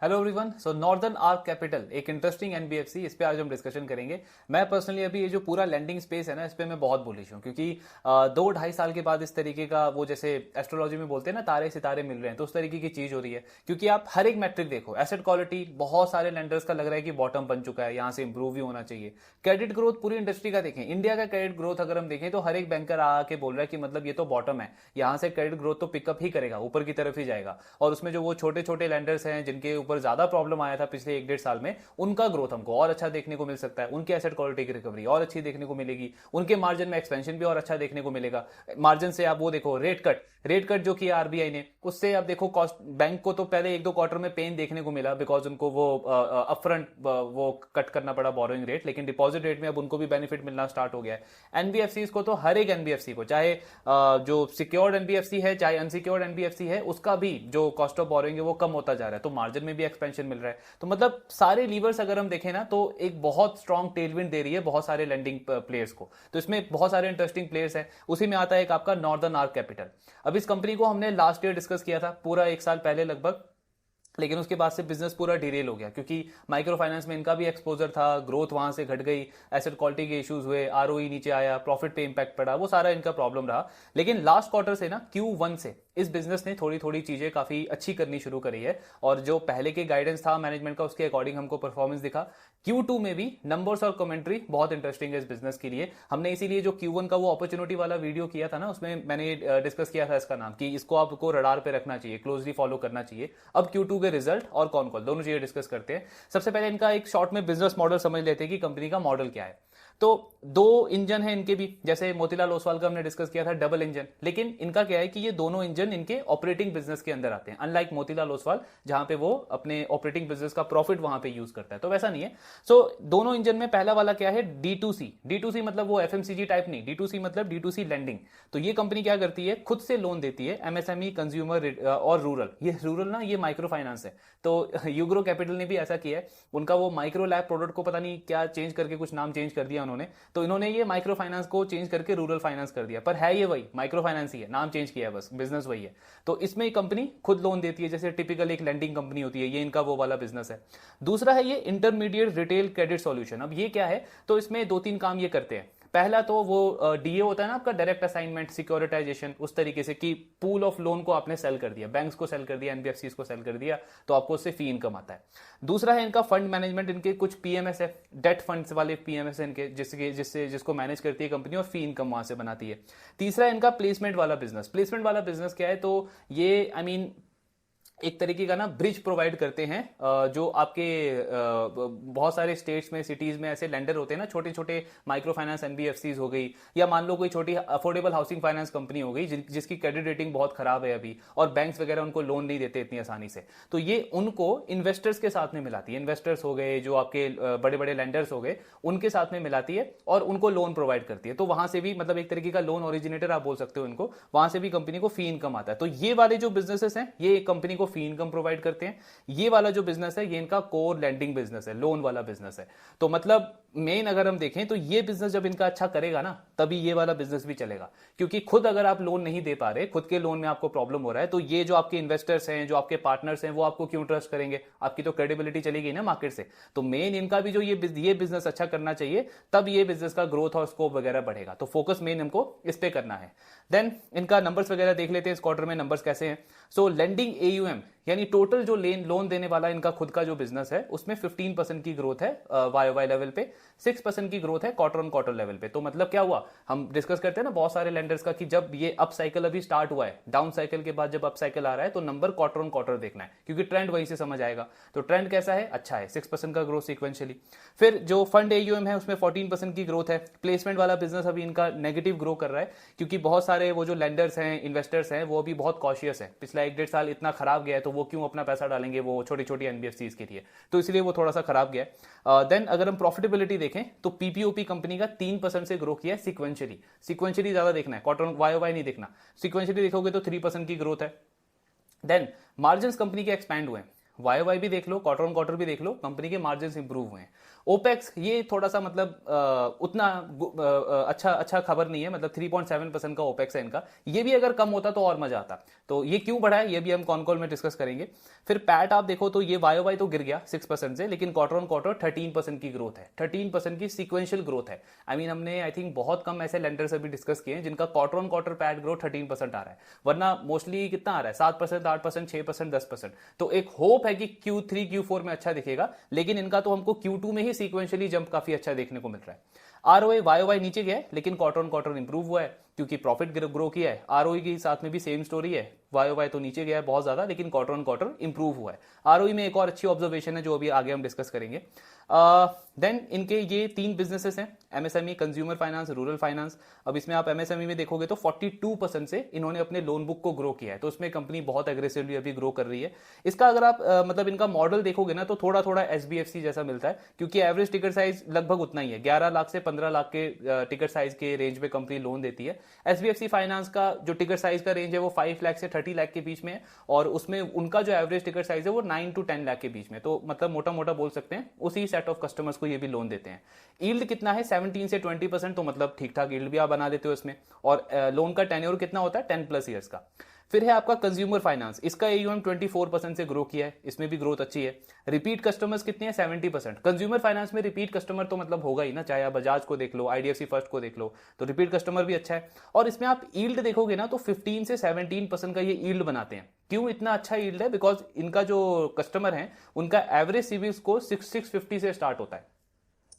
Hello everyone. So northern arc capital एक interesting NBFC, इस पे आज हम डिस्कशन करेंगे। मैं पर्सनली अभी ये जो पूरा लैंडिंग स्पेस है ना, इस पे मैं बहुत बुलिश हूँ, क्योंकि 2-2.5 साल के बाद इस तरीके का वो जैसे एस्ट्रोलॉजी में बोलते हैं ना, तारे सितारे मिल रहे हैं, तो उस तरीके की चीज हो रही है। क्योंकि आप हर एक मैट्रिक देखो, एसेट क्वालिटी बहुत सारे लैंडर्स का लग रहा है कि बॉटम बन चुका है, यहाँ से इंप्रूव भी होना चाहिए। क्रेडिट ग्रोथ पूरी इंडस्ट्री का देखें, इंडिया का क्रेडिट ग्रोथ अगर हम देखें तो हर एक बैंकर आके बोल रहा है कि मतलब ये तो बॉटम है, यहाँ से क्रेडिट ग्रोथ तो पिकअप ही करेगा, ऊपर की तरफ ही जाएगा। और उसमें जो वो छोटे छोटे लैंडर्स हैं जिनके ऊपर ज्यादा प्रॉब्लम आया था पिछले 1-1.5 साल में, उनका ग्रोथ हमको और अच्छा देखने को मिल सकता है, उनके एसेट क्वालिटी की रिकवरी और अच्छी देखने को मिलेगी, उनके मार्जिन में एक्सपेंशन भी और अच्छा देखने को मिलेगा। मार्जिन से आप वो देखो, रेट कट जो किया आरबीआई ने, उससे आप देखो कॉस्ट, बैंक को तो पहले 1-2 क्वार्टर में पेन देखने को मिला, बिकॉज उनको वो अपफ्रंट वो कट करना पड़ा बोरोइंग रेट, लेकिन डिपॉजिट रेट में अब उनको भी बेनिफिट मिलना स्टार्ट हो गया है। एनबीएफसी को तो हर एक एनबीएफसी को, चाहे जो सिक्योर्ड एनबीएफसी है चाहे अनसिक्योर्ड एनबीएफसी है, उसका भी जो कॉस्ट ऑफ बोरोइंग है वो कम होता जा रहा है, तो मार्जिन में भी एक्सपेंशन मिल रहा है। तो मतलब सारे लीवर्स अगर हम देखें ना, तो एक बहुत स्ट्रॉन्ग टेलविंड दे रही है बहुत सारे लेंडिंग प्लेयर्स को। तो इसमें बहुत सारे इंटरेस्टिंग प्लेयर्स हैं, उसी में आता है एक आपका नॉर्दर्न आर्क कैपिटल। अब इस कंपनी को हमने लास्ट ईयर डिस्कस किया था, पूरा 1 साल पहले लगभग, लेकिन उसके बाद से बिजनेस पूरा डिरेल हो गया, क्योंकि माइक्रो फाइनेंस में इनका भी एक्सपोजर था, ग्रोथ वहां से घट गई, एसेट क्वालिटी के इश्यूज हुए, आरओई नीचे आया, प्रॉफिट पे इंपैक्ट पड़ा, वो सारा इनका प्रॉब्लम रहा। लेकिन लास्ट क्वार्टर से ना, Q1 से इस बिजनेस ने थोड़ी थोड़ी चीजें काफी अच्छी करनी शुरू करी है, और जो पहले के गाइडेंस था मैनेजमेंट का, उसके अकॉर्डिंग हमको परफॉर्मेंस दिखा। Q2 में भी नंबर्स और कमेंट्री बहुत इंटरेस्टिंग है इस बिजनेस के लिए। हमने इसीलिए जो Q1 का वो अपॉर्चुनिटी वाला वीडियो किया था ना, उसमें मैंने डिस्कस किया था इसका नाम, कि इसको आपको रडार पे रखना चाहिए, क्लोजली फॉलो करना चाहिए। अब Q2 के रिजल्ट और कौन कौन दोनों चीजें डिस्कस करते हैं। सबसे पहले इनका एक शॉर्ट में बिजनेस मॉडल समझ लेते हैं कि कंपनी का मॉडल क्या है। तो 2 इंजन है इनके भी, जैसे मोतीलाल ओसवाल का हमने डिस्कस किया था डबल इंजन, लेकिन इनका क्या है कि ये दोनों इंजन इनके ऑपरेटिंग बिजनेस के अंदर आते हैं, अनलाइक मोतीलाल ओसवाल जहां पे वो अपने ऑपरेटिंग बिजनेस का प्रॉफिट वहां पे यूज करता है, तो वैसा नहीं है। सो दोनों इंजन में पहला वाला क्या है, डी टू सी मतलब वो एफएमसीजी टाइप नहीं, डी टू सी मतलब डी2सी लैंडिंग। तो ये कंपनी क्या करती है, खुद से लोन देती है एमएसएमई, कंज्यूमर और रूरल। ये रूरल ना, ये माइक्रो फाइनेंस है। तो यूग्रो कैपिटल ने भी ऐसा किया है, उनका वो माइक्रो लैब प्रोडक्ट को पता नहीं क्या चेंज करके कुछ नाम चेंज कर दिया उन्होंने, तो इन्होंने ये माइक्रो फाइनेंस को चेंज करके रूरल फाइनेंस कर दिया, पर है ये वही माइक्रो फाइनेंस ही है, नाम चेंज किया है बस, बिजनेस वही है। तो इसमें कंपनी खुद लोन देती है, जैसे टिपिकल एक लैंडिंग कंपनी होती है, ये इनका वो वाला बिजनेस है। दूसरा है ये इंटरमीडिएट रिटेल क्रेडिट सॉल्यूशन। अब ये क्या है, तो इसमें 2-3 काम ये करते हैं। पहला तो वो डीए होता है ना आपका, डायरेक्ट असाइनमेंट, सिक्योरिटाइजेशन, उस तरीके से कि पूल ऑफ लोन को आपने सेल कर दिया, बैंक्स को सेल कर दिया, एनबीएफसी को सेल कर दिया, तो आपको उससे फी इनकम आता है। दूसरा है इनका फंड मैनेजमेंट, इनके कुछ पीएमएस है, डेट फंड्स वाले पीएमएस है इनके, जिसको मैनेज करती है कंपनी और फी इनकम वहां से बनाती है। तीसरा है इनका प्लेसमेंट वाला बिजनेस। प्लेसमेंट वाला बिजनेस क्या है, तो ये आई मीन एक तरीके का ना ब्रिज प्रोवाइड करते हैं, जो आपके बहुत सारे स्टेट्स में, सिटीज में ऐसे लेंडर होते हैं ना, छोटे छोटे माइक्रो फाइनेंस एनबीएफसीज हो गई, या मान लो कोई छोटी अफोर्डेबल हाउसिंग फाइनेंस कंपनी हो गई जिसकी क्रेडिट रेटिंग बहुत खराब है अभी, और बैंक्स वगैरह उनको लोन नहीं देते इतनी आसानी से, तो ये उनको इन्वेस्टर्स के साथ में मिलाती है। इन्वेस्टर्स हो गए, जो आपके बड़े बड़े लेंडर्स हो गए, उनके साथ में मिलाती है और उनको लोन प्रोवाइड करती है। तो वहां से भी मतलब एक तरीके का लोन ओरिजिनेटर आप बोल सकते हो इनको, वहां से भी कंपनी को फी इनकम आता है। तो ये वाले जो बिजनेसेस हैं, ये कंपनी को फी इनकम प्रोवाइड करते हैं। ये वाला जो बिजनेस है, ये इनका कोर लैंडिंग बिजनेस है, लोन वाला बिजनेस है। तो मतलब मेन अगर हम देखें तो ये बिजनेस जब इनका अच्छा करेगा ना, तभी ये वाला बिजनेस भी चलेगा। क्योंकि खुद अगर आप लोन नहीं दे पा रहे, खुद के लोन में आपको प्रॉब्लम हो रहा है, तो ये जो आपके इन्वेस्टर्स हैं, जो आपके पार्टनर्स हैं, वो आपको क्यों ट्रस्ट करेंगे? आपकी तो क्रेडिबिलिटी चली गई ना मार्केट से। तो मेन इनका भी जो ये बिजनेस अच्छा करना चाहिए, तब ये बिजनेस का ग्रोथ और स्कोप वगैरह बढ़ेगा। तो फोकस मेन हमको इस पे करना है। देन इनका नंबर्स वगैरह देख लेते हैं, इस क्वार्टर में नंबर्स कैसे हैं। सो लेंडिंग एयूएम यानी टोटल जो लोन देने वाला इनका खुद का जो बिजनेस है, उसमें 15% की ग्रोथ है वाई लेवल पे, 6% की ग्रोथ है क्वार्टर ऑन क्वार्टर लेवल पे। तो मतलब क्या हुआ, हम डिस्कस करते हैं ना बहुत सारे लेंडर्स का, कि जब ये अप साइकिल अभी स्टार्ट हुआ है, डाउन साइकिल के बाद जब अप साइकिल आ रहा है, तो नंबर क्वार्टर ऑन क्वार्टर देखना है, क्योंकि ट्रेंड वहीं से समझ आएगा। तो ट्रेंड कैसा है, अच्छा है, 6% का ग्रोथ सिक्वेंशियली। फिर जो फंड एयूएम है, उसमें 14% की ग्रोथ है। प्लेसमेंट वाला बिजनेस अभी इनका नेगेटिव ग्रो कर रहा है, क्योंकि बहुत सारे वो जो लेंडर्स हैं, इन्वेस्टर्स हैं, वो अभी बहुत कॉशियस है। पिछला 1-1.5 साल इतना खराब गया है, तो वो क्यों अपना पैसा डालेंगे वो छोटी छोटी एनबीएफसीज के लिए, तो इसलिए वो थोड़ा सा खराब गया है। देन अगर हम प्रॉफिटेबिलिटी देखें, तो पीपीओपी कंपनी का 3% से ग्रो किया है सिक्वेंशियली ज्यादा देखना है, क्वार्टर वाई वाई नहीं देखना। सिक्वेंशियली देखोगे तो 3% की ग्रोथ है। देन मार्जिन कंपनी के एक्सपैंड हुए हैं, वाई वाई भी देख लो, क्वार्टर ऑन क्वार्टर भी देख लो, कंपनी के मार्जिन इंप्रूव हुए हैं। ओपेक्स ये थोड़ा सा मतलब उतना अच्छा खबर नहीं है, मतलब 3.7% का ओपेक्स है इनका, ये भी अगर कम होता तो और मजा आता। तो ये क्यों बढ़ा है ये भी हम कॉन कॉल में डिस्कस करेंगे। फिर पैट आप देखो तो ये वाई वाई तो गिर गया 6% से, लेकिन क्वार्टर ऑन क्वार्टर 13% की ग्रोथ है, 13% की सीक्वेंशियल ग्रोथ है। आई मीन हमने आई थिंक बहुत कम ऐसे लेंडर्स अभी डिस्कस किए हैं जिनका quarter on quarter PAT growth 13% आ रहा है, वरना मोस्टली कितना आ रहा है 7%, 8%, 6%, 10%। तो एक होप है कि Q3 Q4 में अच्छा दिखेगा, लेकिन इनका तो हमको Q2 में ही सीक्वेंशियली जंप काफी अच्छा देखने को मिल रहा है। आरओए वाई नीचे गया है, लेकिन क्वार्टर ऑन क्वार्टर इंप्रूव हुआ है क्योंकि प्रॉफिट ग्रो किया है। आरओई के साथ में भी सेम स्टोरी है, वाई तो नीचे गया है बहुत ज्यादा, लेकिन क्वार्टर ऑन क्वार्टर इंप्रूव हुआ है। आरओई में एक और अच्छी ऑब्जर्वेशन है जो अभी आगे हम डिस्कस करेंगे। देन इनके ये 3 बिजनेसेस हैं, MSME, consumer finance, rural finance. अब इसमें आप एमएसएमई में देखोगे तो 42% से इन्होंने अपने लोन बुक को ग्रो किया है, तो उसमें कंपनी बहुत एग्रेसिवली अभी ग्रो कर रही है। इसका अगर आप मतलब इनका मॉडल देखोगे ना तो थोड़ा थोड़ा एसबीएफसी जैसा मिलता है, क्योंकि एवरेज टिकट साइज लगभग उतना ही है, 11 लाख से 15 लाख के टिकट साइज के रेंज में कंपनी लोन देती है। एसबीएफसी फाइनेंस का जो टिकट साइज का रेंज है वो 5 लाख से 30 लाख के बीच में है, और उसमें उनका जो एवरेज टिकट साइज है वो 9 to 10 लाख के बीच में, तो मतलब मोटा मोटा बोल सकते हैं उसी सेट ऑफ कस्टमर्स को ये भी लोन देते हैं। यील्ड कितना है 17 से 20%, तो मतलब ठीक ठाक यील्ड भी आप बना देते हो इसमें, और लोन का टेन्योर कितना होता है 10+ ईयर्स का। फिर है आपका कंज्यूमर फाइनेंस, इसका एयूएम 24% से ग्रो किया है, इसमें भी ग्रोथ अच्छी है। रिपीट कस्टमर्स कितने हैं 70%। कंज्यूमर फाइनेंस में रिपीट कस्टमर तो मतलब होगा ही ना, चाहे आप बजाज को देख लो, आईडीएफसी फर्स्ट को देख लो, तो रिपीट कस्टमर भी अच्छा है। और इसमें आप यील्ड देखोगे ना तो 15 से 17% का ये यील्ड बनाते हैं। क्यों इतना अच्छा यील्ड है? बिकॉज इनका जो कस्टमर है उनका एवरेज सिबिल स्कोर 650 से स्टार्ट होता है।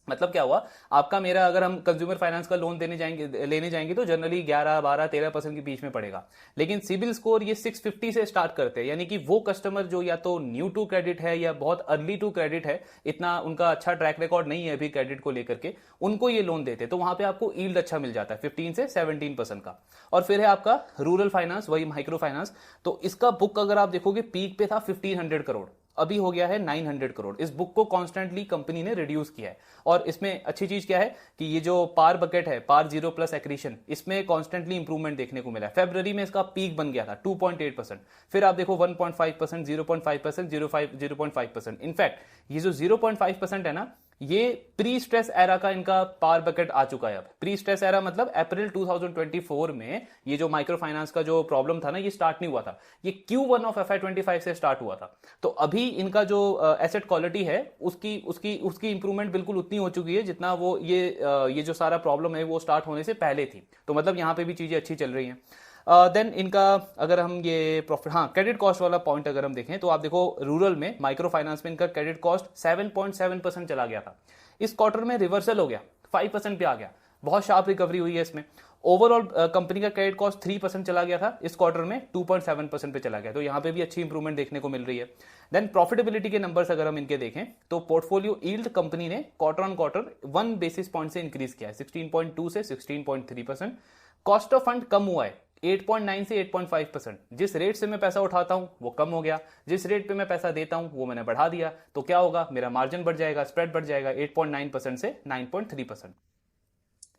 मतलब क्या हुआ, आपका मेरा अगर हम कंज्यूमर फाइनेंस का लोन लेने जाएंगे तो जनरली 11, 12, 13% के बीच में पड़ेगा, लेकिन सिबिल स्कोर ये 650 से स्टार्ट करते हैं, यानी कि वो कस्टमर जो या तो न्यू टू क्रेडिट है या बहुत अर्ली टू क्रेडिट है, इतना उनका अच्छा ट्रैक रिकॉर्ड नहीं है अभी क्रेडिट को लेकर के, उनको ये लोन देते हैं, तो वहां पे आपको यील्ड अच्छा मिल जाता है 15 से 17% का। और फिर है आपका रूरल फाइनेंस, वही माइक्रो फाइनेंस, तो इसका बुक अगर आप देखोगे पीक पे था 1500 करोड़, अभी हो गया है 900 करोड़। इस बुक को कॉन्स्टेंटली कंपनी ने रिड्यूस किया है, और इसमें अच्छी चीज क्या है कि ये जो पार बकेट है, पार 0+ एक्रीशन, इसमें कॉन्स्टेंटली इंप्रूवमेंट देखने को मिला है। फरवरी में इसका पीक बन गया था 2.8%, फिर आप देखो 1.5%, 0.5%, 0.5%। इनफैक्ट ये जो 0.5% है ना, ये प्री स्ट्रेस एरा का इनका पार बकेट आ चुका है। अब प्री स्ट्रेस एरा मतलब अप्रैल 2024 में ये जो माइक्रो फाइनेंस का जो प्रॉब्लम था ना, ये स्टार्ट नहीं हुआ था, ये Q1 ऑफ FY25 से स्टार्ट हुआ था। तो अभी इनका जो एसेट क्वालिटी है उसकी उसकी उसकी इंप्रूवमेंट बिल्कुल उतनी हो चुकी है जितना वो ये जो सारा प्रॉब्लम है वो स्टार्ट होने से पहले थी, तो मतलब यहां पे भी चीजें अच्छी चल रही हैं। देन इनका अगर हम ये प्रॉफिट, हाँ क्रेडिट कॉस्ट वाला पॉइंट अगर हम देखें तो आप देखो रूरल में माइक्रो फाइनेंस में इनका क्रेडिट कॉस्ट 7.7% चला गया था, इस क्वार्टर में रिवर्सल हो गया 5% पे आ गया, बहुत शार्प रिकवरी हुई है इसमें। ओवरऑल कंपनी का क्रेडिट कॉस्ट 3% चला गया था, इस क्वार्टर में 2.7% पे चला गया, तो यहां पे भी अच्छी इंप्रूवमेंट देखने को मिल रही है। देन प्रॉफिटेबिलिटी के नंबर्स अगर हम इनके देखें तो पोर्टफोलियो यील्ड कंपनी ने quarter on quarter 1 basis point से इंक्रीज किया है, 16.2 से 16.3%। कॉस्ट ऑफ फंड कम हुआ है 8.9 से 8.5%, जिस रेट से मैं पैसा उठाता हूं वो कम हो गया, जिस रेट पे मैं पैसा देता हूं वो मैंने बढ़ा दिया, तो क्या होगा, मेरा मार्जिन बढ़ जाएगा, स्प्रेड बढ़ जाएगा 8.9% से 9.3%।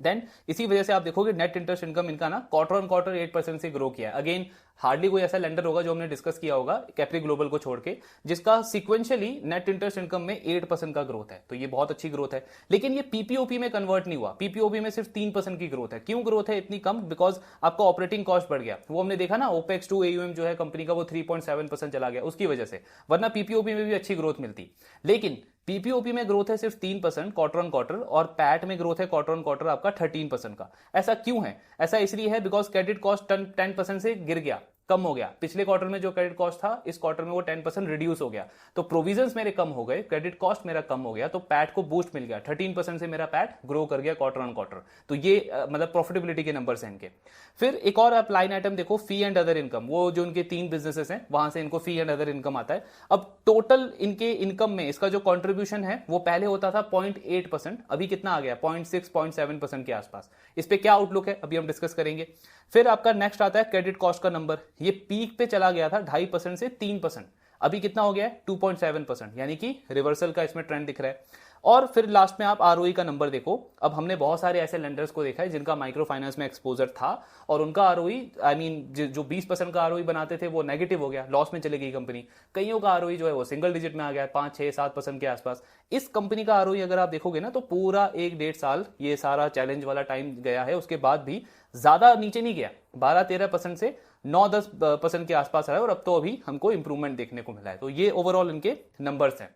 देन इसी वजह से आप देखोगे नेट इंटरेस्ट इनकम इनका ना क्वार्टर ऑन क्वार्टर 8% से ग्रो किया है। अगेन हार्डली कोई ऐसा लेंडर होगा जो हमने डिस्कस किया होगा कैप्री ग्लोबल को छोड़ के जिसका सीक्वेंशियली नेट इंटरेस्ट इनकम में 8% का ग्रोथ है, तो ये बहुत अच्छी ग्रोथ है। लेकिन ये पीपीओपी में कन्वर्ट नहीं हुआ, पीपीओपी में सिर्फ 3% की ग्रोथ है। क्यों ग्रोथ है इतनी कम? बिकॉज आपका ऑपरेटिंग कॉस्ट बढ़ गया, वो हमने देखा ना ओपेक्स टू एयूएम जो है कंपनी का वो 3.7% चला गया उसकी वजह से, वरना पीपीओपी में भी अच्छी ग्रोथ मिलती। लेकिन पीपीओपी में ग्रोथ है सिर्फ 3% क्वार्टर ऑन क्वार्टर, और पैट में ग्रोथ है क्वार्टर ऑन क्वार्टर आपका 13% का। ऐसा क्यों है? ऐसा इसलिए है बिकॉज क्रेडिट कॉस्ट 10% से गिर गया, कम हो गया। पिछले क्वार्टर में जो क्रेडिट कॉस्ट था इस क्वार्टर में वो 10% रिड्यूस हो गया, तो प्रोविजंस मेरे कम हो गए, क्रेडिट कॉस्ट मेरा कम हो गया, तो पैट को बूस्ट मिल गया, 13% से मेरा पैट ग्रो कर गया क्वार्टर ऑन क्वार्टर। तो ये मतलब प्रॉफिटेबिलिटी के नंबर्स हैं इनके। फिर एक और आप लाइन आइटम देखो, फी एंड अदर इनकम, वो जो इनके 3 बिजनेसेस हैं वहां से इनको फी एंड अदर इनकम आता है। अब टोटल इनके इनकम में इसका जो कॉन्ट्रीब्यूशन है वो पहले होता था 0.8%, अभी कितना आ गया 0.6 0.7% के आसपास। इस पे क्या आउटलुक है अभी हम डिस्कस करेंगे। फिर आपका नेक्स्ट आता है क्रेडिट कॉस्ट का नंबर, ये पीक पे चला गया था 2.5% से 3%, अभी कितना हो गया है 2.7%, यानी कि रिवर्सल का इसमें ट्रेंड दिख रहा है। और फिर लास्ट में आप आरओई का नंबर देखो। अब हमने बहुत सारे ऐसे लेंडर्स को देखा है जिनका माइक्रो फाइनेंस में एक्सपोजर था और उनका आरओई आई मीन जो 20% का आरओई बनाते थे वो नेगेटिव हो गया, लॉस में चली गई कंपनी। कईयों का आरओई जो है वो सिंगल डिजिट में आ गया, 5, 6, 7% के आसपास। इस कंपनी का आरओई अगर आप देखोगे ना तो पूरा 1-1.5 साल ये सारा चैलेंज वाला टाइम गया है, उसके बाद भी ज्यादा नीचे नहीं गया, 12-13% से 9-10% के आसपास आया और अब तो अभी हमको इंप्रूवमेंट देखने को मिला है। तो ये ओवरऑल इनके नंबर्स हैं।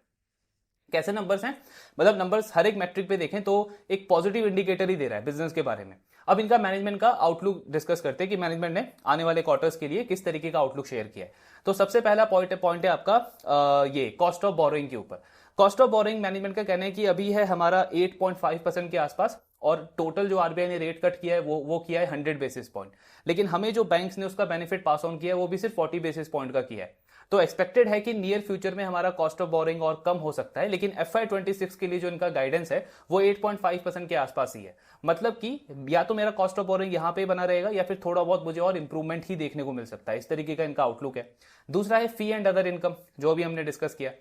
कैसे नंबर्स हैं, मतलब नंबर्स हर एक मैट्रिक पे देखें तो एक पॉजिटिव इंडिकेटर ही दे रहा है बिजनेस के बारे में। अब इनका मैनेजमेंट का आउटलुक डिस्कस करते हैं कि मैनेजमेंट ने आने वाले क्वार्टर्स के लिए किस तरीके का आउटलुक शेयर किया है। तो सबसे पहला पॉइंट है आपका ये कॉस्ट ऑफ बोरोइंग के ऊपर। कॉस्ट ऑफ बोरोइंग मैनेजमेंट का कहना है कि अभी है हमारा 8.5% के आसपास और टोटल जो आरबीआई ने रेट कट किया है वो किया है 100 बेसिस पॉइंट, लेकिन हमें जो बैंक्स ने उसका बेनिफिट पास ऑन किया है वो भी सिर्फ 40 बेसिस पॉइंट का किया है। तो एक्सपेक्टेड है कि नियर फ्यूचर में हमारा कॉस्ट ऑफ बोरिंग और कम हो सकता है, लेकिन FY26 के लिए जो इनका गाइडेंस है वो 8.5% के आसपास ही है। मतलब कि या तो मेरा कॉस्ट ऑफ बोरिंग यहां पे बना रहेगा या फिर थोड़ा बहुत मुझे और इंप्रूवमेंट ही देखने को मिल सकता है। इस तरीके का इनका आउटलुक है। दूसरा है फी एंड अदर इनकम, जो अभी हमने डिस्कस किया।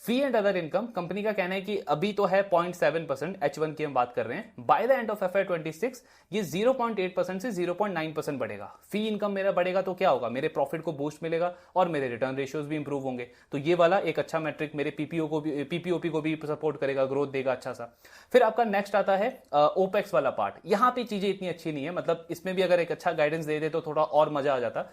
Fee and other income company का कहना है कि अभी तो है 0.7%, H1 की हम बात कर रहे हैं। By the end of FY26 ये 0.8% से 0.9% बढ़ेगा। फी इनकम मेरा बढ़ेगा तो क्या होगा, मेरे प्रॉफिट को बूस्ट मिलेगा और मेरे रिटर्न रेशियोज भी इंप्रूव होंगे। तो ये वाला एक अच्छा मैट्रिक मेरे पीपीओपी को भी सपोर्ट करेगा, ग्रोथ देगा अच्छा सा। फिर आपका नेक्स्ट आता है ओपेक्स वाला पार्ट। यहां पे चीजें इतनी अच्छी नहीं है, मतलब इसमें भी अगर एक अच्छा गाइडेंस दे दे तो थोड़ा और मजा आ जाता।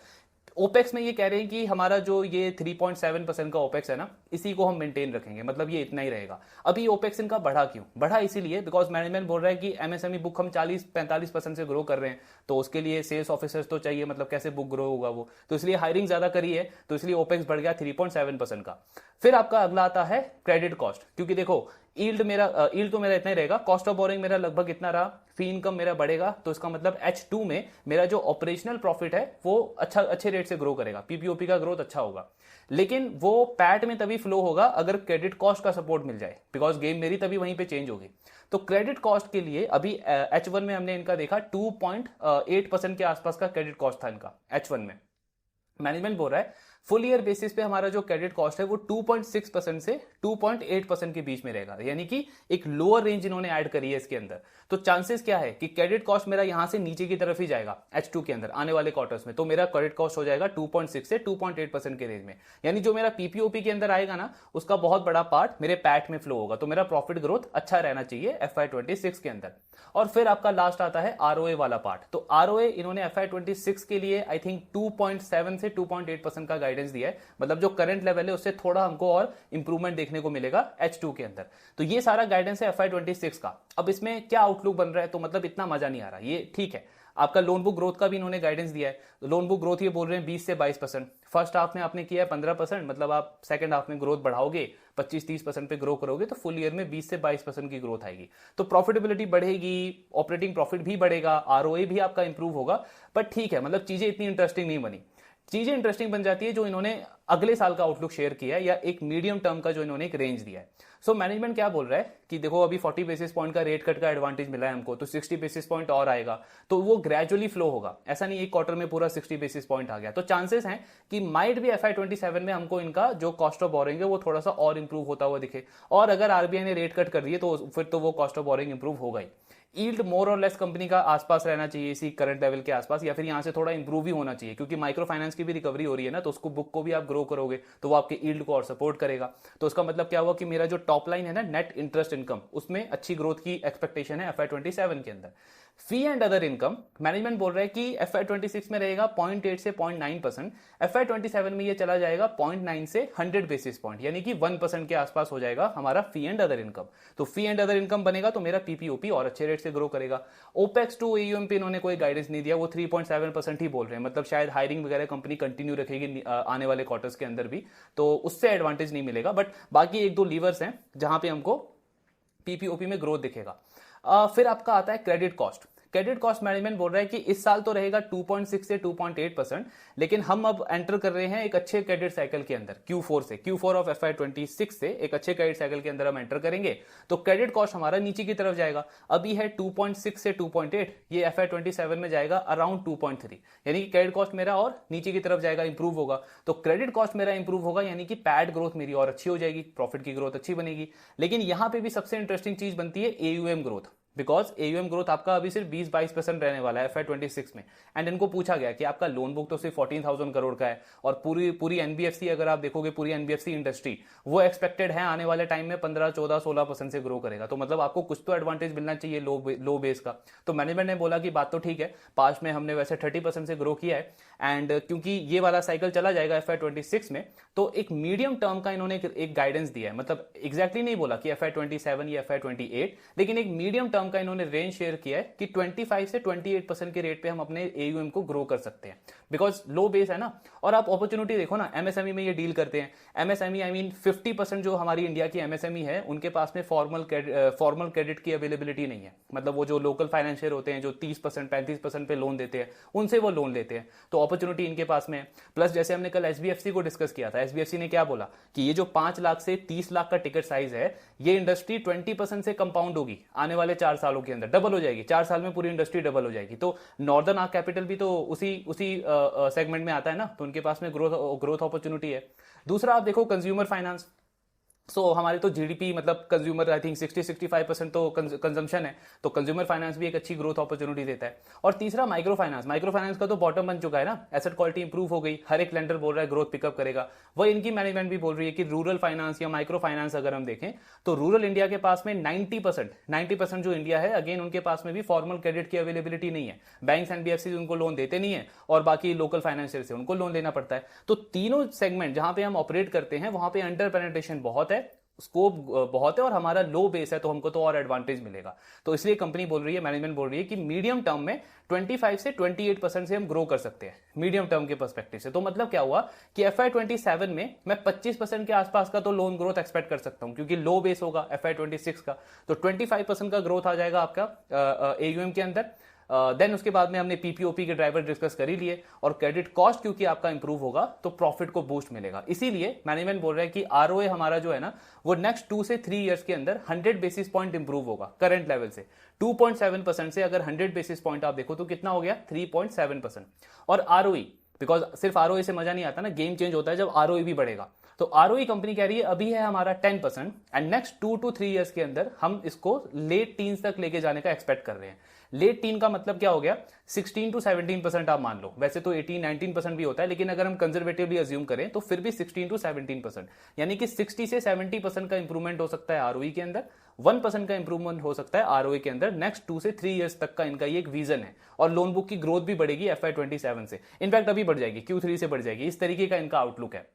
ओपेक्स में ये कह रहे हैं कि हमारा जो ये 3.7% का ओपेक्स है ना, इसी को हम मेंटेन रखेंगे, मतलब ये इतना ही रहेगा। अभी ओपेक्स इनका बढ़ा क्यों, बढ़ा इसीलिए बिकॉज मैनेजमेंट बोल रहा है कि एमएसएमई बुक हम 40-45% से ग्रो कर रहे हैं, तो उसके लिए सेल्स ऑफिसर्स तो चाहिए, मतलब कैसे बुक ग्रो होगा वो, तो इसलिए हायरिंग ज्यादा करी है, तो इसलिए ओपेक्स बढ़ गया 3.7% का। फिर आपका अगला आता है क्रेडिट कॉस्ट, क्योंकि देखो ईल्ड तो मेरा इतना ही रहेगा, कॉस्ट ऑफ बोरिंग मेरा लगभग इतना रहा, फी इनकम मेरा बढ़ेगा, तो इसका मतलब H2 में मेरा जो ऑपरेशनल प्रॉफिट है वो अच्छे रेट से ग्रो करेगा, पीपीओपी का ग्रोथ अच्छा होगा। लेकिन वो पैट में तभी फ्लो होगा अगर क्रेडिट कॉस्ट का सपोर्ट मिल जाए, बिकॉज गेम मेरी तभी वहीं पे चेंज होगी। तो क्रेडिट कॉस्ट के लिए अभी H1 में हमने इनका देखा 2.8% के आसपास का क्रेडिट कॉस्ट था इनका H1 में। मैनेजमेंट बोल रहा है फुल ईयर बेसिस पे हमारा जो क्रेडिट कॉस्ट है वो 2.6% से 2.8% के बीच में रहेगा, यानी कि एक लोअर रेंज इन्होंने ऐड करी है इसके अंदर। तो चांसेस क्या है कि क्रेडिट कॉस्ट मेरा यहां से नीचे की तरफ ही जाएगा H2 के अंदर आने वाले क्वार्टर्स में, तो मेरा क्रेडिट कॉस्ट हो जाएगा 2.6 से 2.8% के रेंज में। यानी जो मेरा पीपीओपी के अंदर आएगा ना, उसका बहुत बड़ा पार्ट मेरे पैट में फ्लो होगा, तो मेरा प्रॉफिट ग्रोथ अच्छा रहना चाहिए FY26 के अंदर। और फिर आपका लास्ट आता है आरओए वाला पार्ट। तो आरओए इन्होंने FY26 के लिए आई थिंक 2.7 से 2.8% का गाइडेंस दिया है, मतलब जो करंट लेवल है उससे थोड़ा हमको और इंप्रूवमेंट देखने को मिलेगा H2 के अंदर। तो ये सारा गाइडेंस है FY26 का। अब इसमें क्या आउटलुक बन रहा है, तो मतलब इतना मजा नहीं आ रहा, ये ठीक है। आपका लोन बुक ग्रोथ का भी इन्होंने गाइडेंस दिया है, लोन बुक ग्रोथ ये बोल रहे हैं 20 से 22%। फर्स्ट हाफ में आपने किया है 15%, मतलब आप सेकंड हाफ में ग्रोथ बढ़ाओगे 25-30% पे ग्रो करोगे तो फुल ईयर में 20 से 22% की ग्रोथ आएगी। तो प्रॉफिटेबिलिटी बढ़ेगी, ऑपरेटिंग प्रॉफिट भी बढ़ेगा, आरओए भी आपका इंप्रूव होगा। बट ठीक है, मतलब चीजें इतनी इंटरेस्टिंग नहीं बनी। चीजें इंटरेस्टिंग बन जाती है जो इन्होंने अगले साल का आउटलुक शेयर किया है या एक मीडियम टर्म का जो इन्होंने एक रेंज दिया है। सो मैनेजमेंट क्या बोल रहा है कि देखो अभी 40 बेसिस पॉइंट का रेट कट का एडवांटेज मिला है हमको, तो 60 बेसिस पॉइंट और आएगा, तो वो ग्रेजुअली फ्लो होगा, ऐसा नहीं एक क्वार्टर में पूरा 60 बेसिस पॉइंट आ गया। तो चांसेस हैं कि माइट भी FY27 में हमको इनका जो कॉस्ट ऑफ बोरिंग है वो थोड़ा सा और इंप्रूव होता हुआ दिखे, और अगर आरबीआई ने रेट कट कर दिए तो फिर तो वो कॉस्ट ऑफ बोरिंग इंप्रूव होगा ही। यील्ड मोर और लेस कंपनी का आसपास रहना चाहिए, इसी करंट लेवल के आसपास, या फिर यहां से थोड़ा इंप्रूव ही होना चाहिए, क्योंकि माइक्रो फाइनेंस की भी रिकवरी हो रही है ना, तो उसको बुक को भी आप ग्रो करोगे तो वो आपके यील्ड को और सपोर्ट करेगा। तो उसका मतलब क्या हुआ कि मेरा जो टॉप लाइन है ना, नेट इंटरेस्ट इनकम, उसमें अच्छी ग्रोथ की एक्सपेक्टेशन है FY27 के अंदर। Fee and other income management बोल रहा है कि FY26 में रहेगा 0.8 से 0.9%, FY27 में ये चला जाएगा 0.9 से 100 बेसिस पॉइंट, यानी कि 1% के आसपास हो जाएगा हमारा फी एंड अदर इनकम। तो फी एंड अदर इनकम बनेगा तो मेरा पीपीओपी और अच्छे रेट से ग्रो करेगा। ओपेक्स टू एयूएम पे इन्होंने कोई गाइडेंस नहीं दिया, वो 3.7% ही बोल रहे हैं, मतलब शायद हायरिंग वगैरह कंपनी कंटिन्यू रखेगी आने वाले क्वार्टर्स के अंदर भी, तो उससे एडवांटेज नहीं मिलेगा। बट बाकी एक दो लीवर्स हैं जहां पे हमको पीपीओपी में ग्रोथ दिखेगा। फिर आपका आता है credit cost. Credit cost management बोल रहा है कि इस साल तो रहेगा 2.6 से 2.8%, लेकिन हम अब एंटर कर रहे हैं एक अच्छे क्रेडिट साइकिल के अंदर Q4 ऑफ FY26 से एक अच्छे क्रेडिट साइकिल के अंदर हम एंटर करेंगे, तो क्रेडिट कॉस्ट हमारा नीचे की तरफ जाएगा। अभी है 2.6 से 2.8, ये FY27 में जाएगा अराउंड 2.3, यानी कि क्रेडिट कॉस्ट मेरा और नीचे की तरफ जाएगा, इंप्रूव होगा। तो क्रेडिट कॉस्ट मेरा इंप्रूव होगा, यानी कि पैड ग्रोथ मेरी और अच्छी हो जाएगी, प्रॉफिट की ग्रोथ अच्छी बनेगी। लेकिन यहां पे भी सबसे इंटरेस्टिंग चीज बनती है AUM growth, because AUM growth आपका अभी सिर्फ 20-22% रहने वाला है FY26 में। एंड इनको पूछा गया कि आपका लोन बुक तो सिर्फ 14,000 करोड़ का है, और पूरी NBFC अगर आप देखोगे, पूरी NBFC इंडस्ट्री वो एक्सपेक्टेड है आने वाले टाइम में 15, 14, 16% से ग्रो करेगा। तो मतलब आपको कुछ तो एडवांटेज मिलना चाहिए लो बेस का। तो मैनेजमेंट ने बोला कि बात तो ठीक है, पास्ट में हमने वैसे 30% से ग्रो किया है, एंड क्योंकि ये वाला साइकिल चला जाएगा FY26 में, तो एक मीडियम टर्म का इन्होंने एक गाइडेंस दिया है। मतलब एग्जैक्टली नहीं बोला कि FY27 या FY28, लेकिन एक मीडियम टर्म का इन्होंने रेंज शेयर किया है कि 25 से 28% के रेट पे हम अपने AUM को ग्रो कर सकते हैं, बिकॉज लो बेस है ना। और आप अपॉर्चुनिटी देखो ना, MSME में ये डील करते हैं। MSME आई मीन 50% जो हमारी इंडिया की MSME है, उनके पास में फॉर्मल क्रेडिट की अवेलेबिलिटी नहीं है। मतलब वो जो लोकल फाइनेंशियर होते हैं, जो 30%, 35% पे लोन देते हैं, उनसे वो लोन लेते हैं, तो अपॉर्चुनिटी इनके पास में है। प्लस जैसे हमने कल SBFC को डिस्कस किया था, SBFC ने क्या बोला कि ये जो 5 लाख से 30 लाख का टिकट साइज है, ये इंडस्ट्री 20% से कंपाउंड होगी आने वाले 4 सालों के अंदर, डबल हो जाएगी। 4 साल में पूरी इंडस्ट्री डबल हो जाएगी। तो नॉर्दर्न आर्क कैपिटल भी तो उसी सेगमेंट में आता है ना, तो उनके पास में ग्रोथ अपॉर्चुनिटी है। दूसरा आप देखो कंज्यूमर फाइनेंस, हमारे तो GDP मतलब कंज्यूमर आई थिंक 60-65% तो कंजम्पशन है, तो कंज्यूमर फाइनेंस भी एक अच्छी ग्रोथ अपॉर्चुनिटी देता है। और तीसरा माइक्रो फाइनेंस का तो बॉटम बन चुका है ना, एसेट क्वालिटी इंप्रूव हो गई, हर एक लेंडर बोल रहा है ग्रोथ पिकअप करेगा। वही इनकी मैनेजमेंट भी बोल रही है कि रूरल फाइनेंस या माइक्रो फाइनेंस अगर हम देखें तो रूरल इंडिया के पास में 90% जो इंडिया है, अगेन उनके पास में भी फॉर्मल क्रेडिट की अवेलेबिलिटी नहीं है। बैंक्स NBFC उनको लोन देते नहीं है, और बाकी लोकल फाइनेंशियल से उनको लोन लेना पड़ता है। तो तीनों सेगमेंट जहां पे हम ऑपरेट करते हैं, वहां पे अंडर पेनिट्रेशन बहुत है, स्कोप बहुत है, और हमारा लो बेस है, तो हमको तो और एडवांटेज मिलेगा। तो इसलिए कंपनी बोल रही है, मैनेजमेंट बोल रही है कि मीडियम टर्म में 25 से 28% से हम ग्रो कर सकते हैं मीडियम टर्म के पर्सपेक्टिव से। तो मतलब क्या हुआ कि FY27 में मैं 25% के आसपास का तो लोन ग्रोथ एक्सपेक्ट कर सकता हूं, क्योंकि लो बेस होगा FY26 का। तो 25% का ग्रोथ आ जाएगा आपका AUM के अंदर। देन उसके बाद में हमने PPOP के ड्राइवर डिस्कस कर ही लिए, और क्रेडिट कॉस्ट क्योंकि आपका इंप्रूव होगा तो प्रॉफिट को बूस्ट मिलेगा। इसीलिए मैनेजमेंट बोल रहा है कि ROA हमारा जो है ना, वो नेक्स्ट 2 से 3 इयर्स के अंदर 100 बेसिस पॉइंट इंप्रूव होगा करंट लेवल से। 2.7% से अगर 100 बेसिस पॉइंट आप देखो तो कितना हो गया, 3.7%। और ROE, बिकॉज सिर्फ ROE से मजा नहीं आता ना, गेम चेंज होता है जब ROE भी बढ़ेगा। तो ROE कंपनी कह रही है अभी है हमारा 10%, एंड नेक्स्ट 2 to 3 इयर्स के अंदर हम इसको लेट टीन्स तक लेके जाने का एक्सपेक्ट कर रहे हैं। लेट टीन का मतलब क्या हो गया, 16 to 17% आप मान लो। वैसे तो 18-19% भी होता है, लेकिन अगर हम कंजर्वेटिवली अज्यूम करें तो फिर भी 16 to 17%, यानी कि 60 से 70% का इंप्रूवमेंट हो सकता है ROE के अंदर, 1% का इंप्रूवमेंट हो सकता है ROE के अंदर। नेक्स्ट 2 से 3 इयर्स तक का इनका ये एक विजन है। और लोन बुक की ग्रोथ भी बढ़ेगी FY27 से, इनफैक्ट अभी बढ़ जाएगी, Q3 से बढ़ जाएगी। इस तरीके का इनका आउटलुक है।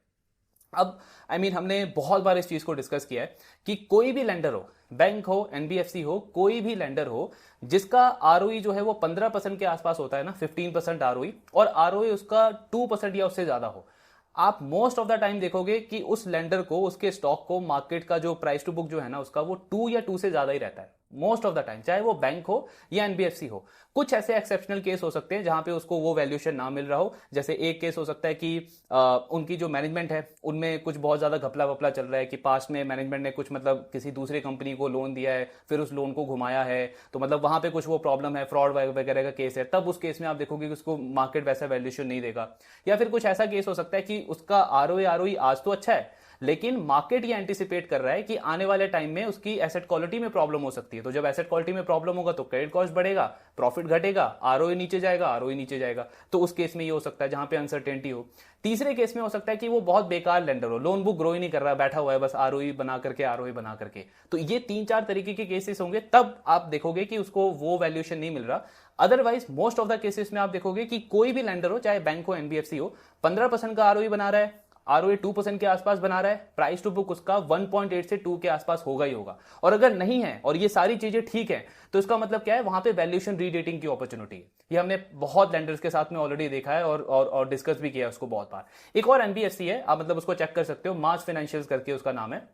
अब हमने बहुत बार इस चीज को डिस्कस किया है कि कोई भी लेंडर हो, बैंक हो, NBFC हो, कोई भी लेंडर हो, जिसका ROE जो है वो 15% के आसपास होता है ना, 15% ROE, और ROE उसका 2% या उससे ज्यादा हो, आप मोस्ट ऑफ द टाइम देखोगे कि उस लेंडर को, उसके स्टॉक को, मार्केट का जो प्राइस टू बुक जो है ना उसका, वो 2 या 2 से ज्यादा ही रहता है मोस्ट ऑफ द टाइम, चाहे वो बैंक हो या NBFC हो। कुछ ऐसे एक्सेप्शनल केस हो सकते हैं जहां पे उसको वो वैल्यूएशन ना मिल रहा हो। जैसे एक केस हो सकता है कि उनकी जो मैनेजमेंट है उनमें कुछ बहुत ज्यादा घपला वपला चल रहा है, कि पास्ट में मैनेजमेंट ने कुछ मतलब किसी दूसरे कंपनी को लोन दिया है, फिर उस लोन को घुमाया है, तो मतलब वहां पे कुछ वो प्रॉब्लम है, फ्रॉड वगैरह का केस है। तब उस केस में आप देखोगे कि उसको मार्केट वैसा वैल्यूएशन नहीं देगा। या फिर कुछ ऐसा केस हो सकता है कि उसका ROE आज तो अच्छा है, लेकिन मार्केट ये एंटिसिपेट कर रहा है कि आने वाले टाइम में उसकी एसेट क्वालिटी में प्रॉब्लम हो सकती है। तो जब एसेट क्वालिटी में प्रॉब्लम होगा तो क्रेडिट कॉस्ट बढ़ेगा, प्रॉफिट घटेगा, ROE नीचे जाएगा। तो उस केस में ये हो सकता है जहां पे अनसर्टेनिटी हो। तीसरे केस में हो सकता है कि वो बहुत बेकार लेंडर हो, लोन बुक ग्रो ही नहीं कर रहा, बैठा हुआ है बस ROE बना करके। तो ये 3-4 तरीके के केसेस होंगे, तब आप देखोगे कि उसको वो वैल्यूएशन नहीं मिल रहा। Otherwise most of the cases में आप देखोगे कि कोई भी लेंडर हो, चाहे बैंक हो, NBFC हो, 15% का ROE बना रहा है, ROE 2% के आसपास बना रहा है, प्राइस टू बुक उसका 1.8 से 2 के आसपास होगा ही होगा। और अगर नहीं है और ये सारी चीजें ठीक है, तो इसका मतलब क्या है, वहां पे वैल्यूएशन रीडेटिंग की अपॉर्चुनिटी है। ये हमने बहुत लेंडर्स के साथ में ऑलरेडी देखा है और डिस्कस भी किया है उसको बहुत बार। एक और NBFC है, आप मतलब उसको चेक कर सकते हो, मास फाइनेंशियल्स करके उसका नाम है।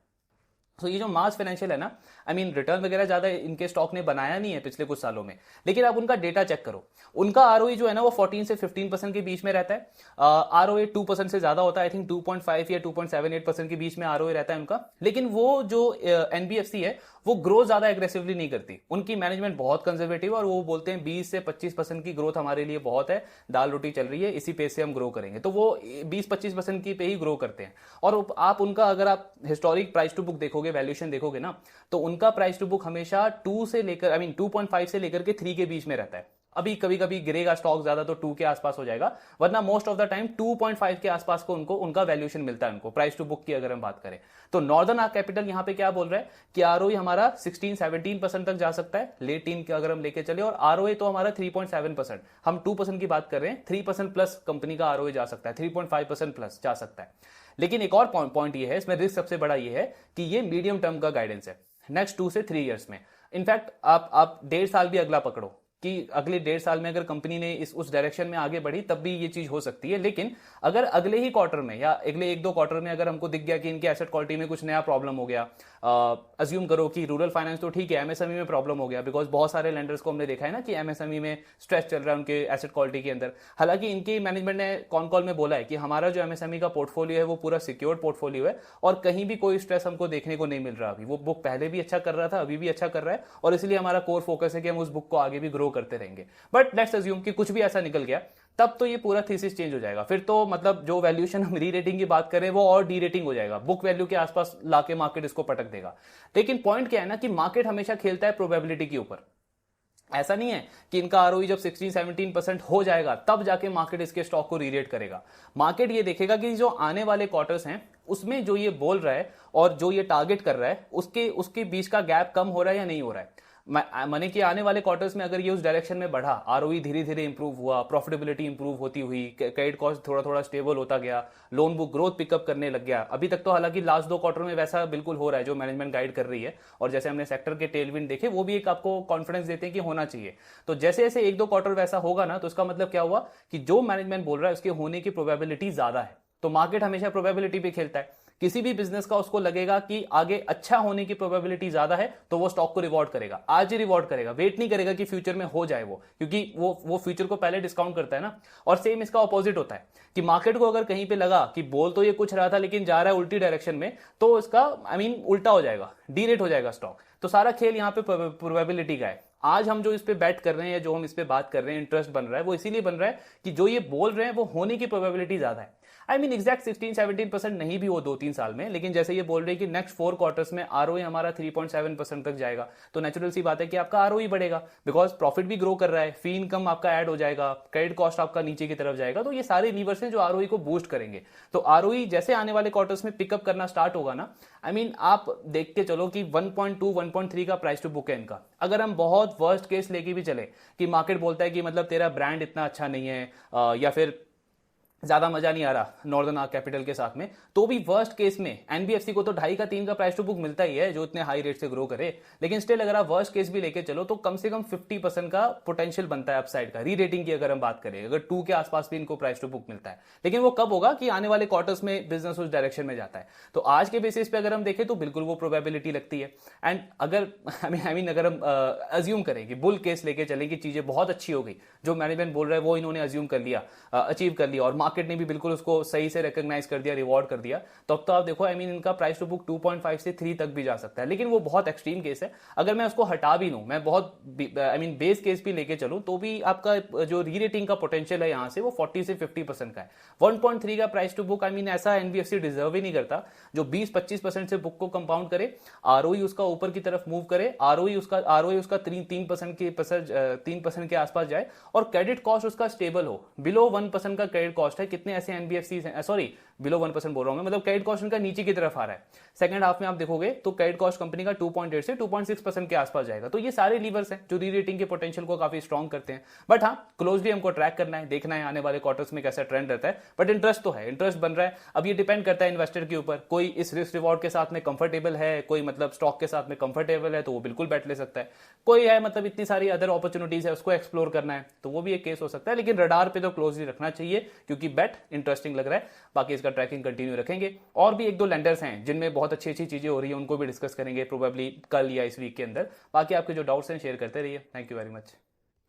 तो ये जो मास फाइनेंशियल है ना, आई मीन रिटर्न वगैरह ज्यादा इनके स्टॉक ने बनाया नहीं है पिछले कुछ सालों में, लेकिन आप उनका डेटा चेक करो, उनका आरओई जो है ना वो 14 से 15% के बीच में रहता है। आरओई 2% से ज्यादा होता है, आई थिंक 2.5 या 2.78% के बीच में आरओई रहता है उनका। लेकिन वो जो एनबीएफसी है वो ग्रोथ ज्यादा एग्रेसिवली नहीं करती, उनकी मैनेजमेंट बहुत कंजर्वेटिव, और वो बोलते हैं 20 से 25% की ग्रोथ हमारे लिए बहुत है, दाल रोटी चल रही है, इसी पेस से हम ग्रो करेंगे। तो वो 20-25% की पे ही ग्रो करते हैं। और आप उनका अगर आप हिस्टोरिक प्राइस टू बुक देखोगे, वैल्यूएशन देखोगे ना, तो उनका प्राइस टू बुक हमेशा 2 से लेकर, आई मीन 2.5 से लेकर के 3 के बीच में रहता है। अभी कभी कभी गिरेगा स्टॉक ज्यादा तो 2 के आसपास हो जाएगा, वरना मोस्ट ऑफ द टाइम 2.5 के आसपास को उनको उनका वैल्यूएशन मिलता है, उनको प्राइस टू बुक की अगर हम बात करें। तो नॉर्दर्न आर्क कैपिटल यहां पे क्या बोल रहा है कि आरओई हमारा 16-17% तक जा सकता है, लेट टीन के अगर हम लेके चले, और आरओए तो हमारा 3.7%, हम 2% की बात कर रहे हैं, 3% प्लस कंपनी का आरओए जा सकता है, 3.5% प्लस जा सकता है। लेकिन एक और पॉइंट ये है, इसमें रिस्क सबसे बड़ा ये है कि ये मीडियम टर्म का गाइडेंस है, नेक्स्ट 2 से 3 ईयर्स में। इनफैक्ट आप 1.5 साल भी अगला पकड़ो कि अगले 1.5 साल में अगर कंपनी ने उस डायरेक्शन में आगे बढ़ी तब भी ये चीज हो सकती है। लेकिन अगर अगले ही क्वार्टर में या अगले 1-2 क्वार्टर में अगर हमको दिख गया कि इनके एसेट क्वालिटी में कुछ नया प्रॉब्लम हो गया, अज्यूम करो कि रूरल फाइनेंस तो ठीक है, एमएसएमई में प्रॉब्लम हो गया, बिकॉज बहुत सारे लेंडर्स को हमने देखा है ना कि एमएसएमई में स्ट्रेस चल रहा है उनके एसेट क्वालिटी के अंदर। हालांकि इनकी मैनेजमेंट ने कॉन कॉल में बोला है कि हमारा जो एमएसएमई का पोर्टफोलियो है वो पूरा सिक्योर्ड पोर्टफोलियो है, और कहीं भी कोई स्ट्रेस हमको देखने को नहीं मिल रहा। अभी वो बुक पहले भी अच्छा कर रहा था, अभी भी अच्छा कर रहा है, और इसलिए हमारा कोर फोकस है कि हम उस बुक को आगे भी ग्रो करते रहेंगे। बट लेट्स अज्यूम कि कुछ भी ऐसा निकल गया, तब तो ये पूरा थीसिस चेंज हो जाएगा। फिर तो मतलब जो वैल्यूएशन हम री रेटिंग की बात करें वो और डी रेटिंग हो जाएगा, बुक वैल्यू के आसपास लाके मार्केट इसको पटक देगा। लेकिन पॉइंट क्या है ना कि मार्केट हमेशा खेलता है प्रोबेबिलिटी के ऊपर। ऐसा नहीं है कि इनका आरओई जब 16-17% हो जाएगा तब जाके मार्केट इसके स्टॉक को रीरेट करेगा। मार्केट ये देखेगा कि जो आने वाले क्वार्टर्स हैं उसमें जो ये बोल रहा है और जो ये टारगेट कर रहा है उसके बीच का गैप कम हो रहा है या नहीं हो रहा है। माने कि आने वाले क्वार्टर्स में अगर ये उस डायरेक्शन में बढ़ा, आरओई धीरे धीरे इंप्रूव हुआ, प्रॉफिटेबिलिटी इंप्रूव होती हुई, क्रेडिट कॉस्ट थोड़ा थोड़ा स्टेबल होता गया, लोन बुक ग्रोथ पिकअप करने लग गया। अभी तक तो हालांकि लास्ट 2 क्वार्टर में वैसा बिल्कुल हो रहा है जो मैनेजमेंट गाइड कर रही है, और जैसे हमने सेक्टर के टेलविंड देखे वो भी एक आपको कॉन्फिडेंस देते हैं कि होना चाहिए। तो जैसे जैसे 1-2 क्वार्टर वैसा होगा ना, तो इसका मतलब क्या हुआ कि जो मैनेजमेंट बोल रहा है उसके होने की प्रोबेबिलिटी ज्यादा है। तो मार्केट हमेशा प्रोबेबिलिटी पे खेलता है। किसी भी बिजनेस का उसको लगेगा कि आगे अच्छा होने की प्रोबेबिलिटी ज्यादा है तो वो स्टॉक को रिवॉर्ड करेगा, आज ही रिवॉर्ड करेगा, वेट नहीं करेगा कि फ्यूचर में हो जाए वो, क्योंकि वो फ्यूचर को पहले डिस्काउंट करता है ना। और सेम इसका ऑपोजिट होता है कि मार्केट को अगर कहीं पे लगा कि बोल तो ये कुछ रहा था लेकिन जा रहा है उल्टी डायरेक्शन में, तो इसका उल्टा हो जाएगा, डी रेट हो जाएगा स्टॉक। तो सारा खेल यहाँ पे प्रोबेबिलिटी का है। आज हम जो इस पे बैट कर रहे हैं या जो हम इस पे बात कर रहे हैं, इंटरेस्ट बन रहा है, वो इसीलिए बन रहा है कि जो ये बोल रहे हैं वो होने की प्रोबेबिलिटी ज्यादा है। एग्जैक्ट 16-17% नहीं भी हो 2-3 साल में, लेकिन जैसे ये बोल रहे हैं कि नेक्स्ट 4 क्वार्टर्स में आरओई हमारा 3.7% तक जाएगा, तो नेचुरल सी बात है कि आपका आरओई बढ़ेगा, बिकॉज प्रॉफिट भी ग्रो कर रहा है, फी इनकम आपका ऐड हो जाएगा, क्रेडिट कॉस्ट आपका नीचे की तरफ जाएगा। तो ये सारे लीवर्स हैं जो आरओई को बूस्ट करेंगे। तो आरओई जैसे आने वाले क्वार्टर्स में पिकअप करना स्टार्ट होगा ना, आप देख के चलो कि 1.2-1.3 का प्राइस टू बुक है इनका। अगर हम बहुत वर्स्ट केस लेके भी चले कि मार्केट बोलता है कि मतलब तेरा ब्रांड इतना अच्छा नहीं है, या फिर ज्यादा मजा नहीं आ रहा नॉर्दर्न आर्क कैपिटल के साथ में, तो भी वर्स्ट केस में एनबीएफसी को तो 2.5 का 3 का प्राइस टू बुक मिलता ही है जो इतने हाई रेट से ग्रो करे। लेकिन स्टिल अगर आप वर्स्ट केस भी लेके चलो तो कम से कम 50% का पोटेंशियल बनता है अपसाइड का, री रेटिंग की अगर हम बात करें, अगर 2 के आसपास भी इनको प्राइस टू बुक मिलता है। लेकिन वो कब होगा कि आने वाले क्वार्टर्स में बिजनेस उस डायरेक्शन में जाता है। तो आज के बेसिस पे अगर हम देखें तो बिल्कुल वो प्रोबेबिलिटी लगती है। एंड अगर अगर हम अज्यूम करें कि बुल केस लेके चले कि चीजें बहुत अच्छी हो गई, जो मैनेजमेंट बोल रहा है वो इन्होंने अज्यूम कर लिया, अचीव कर लिया, और मार्केट ने भी बिल्कुल उसको सही से रिकॉग्नाइज कर दिया, रिवॉर्ड कर दिया, तब तो आप देखो इनका प्राइस टू बुक 2.5 से 3 तक भी जा सकता है। लेकिन वो बहुत एक्सट्रीम केस है। अगर मैं उसको हटा भी लूं, मैं बहुत बेस केस भी लेके चलूं, तो भी आपका जो री रेटिंग का पोटेंशियल है यहां से वो 40 से 50% का है। 1.3 का प्राइस टू बुक ऐसा एनबीएफसी डिजर्व ही नहीं करता जो 20-25% से बुक को कंपाउंड करे, आरओई उसका ऊपर की तरफ मूव करे, आरओई उसका 3% के आसपास जाए, और क्रेडिट कॉस्ट उसका स्टेबल हो, बिलो 1% का क्रेडिट कॉस्ट है। कितने ऐसे एनबीएफसी हैं, सॉरी बिलो 1% बोल रहा हूं मैं, मतलब क्रेडिट कॉस्ट उनका नीचे की तरफ आ रहा है। सेकंड हाफ में आप देखोगे तो क्रेडिट कॉस्ट कंपनी का 2.8 से 2.6% के आसपास जाएगा। तो ये सारे लीवर्स हैं जो री रेटिंग के पोटेंशियल को काफी स्ट्रॉन्ग करते हैं। बट हाँ, क्लोजली हमको ट्रैक करना है, देखना है आने वाले क्वार्टर्स में कैसा ट्रेंड रहता है। बट इंटरेस्ट तो है, इंटरेस्ट बन रहा है। अब ये डिपेंड करता है इन्वेस्टर के ऊपर, कोई इस रिस्क रिवॉर्ड के साथ में कंफर्टेबल है, कोई मतलब स्टॉक के साथ में कंफर्टेबल है तो वो बिल्कुल बैठ ले सकता है, कोई है मतलब इतनी सारी अदर अपॉर्चुनिटीज है उसको एक्सप्लोर करना है तो वो भी एक केस हो सकता है। लेकिन रडार पे तो क्लोजली रखना चाहिए क्योंकि बेट इंटरेस्टिंग लग रहा है। बाकी इसका ट्रैकिंग कंटिन्यू रखेंगे। और भी एक दो लैंडर्स हैं जिनमें बहुत अच्छी अच्छी चीजें हो रही है, उनको भी डिस्कस करेंगे प्रोबेबली कल या इस वीक के अंदर। बाकी आपके जो डाउट्स हैं शेयर करते रहिए। Thank you very much.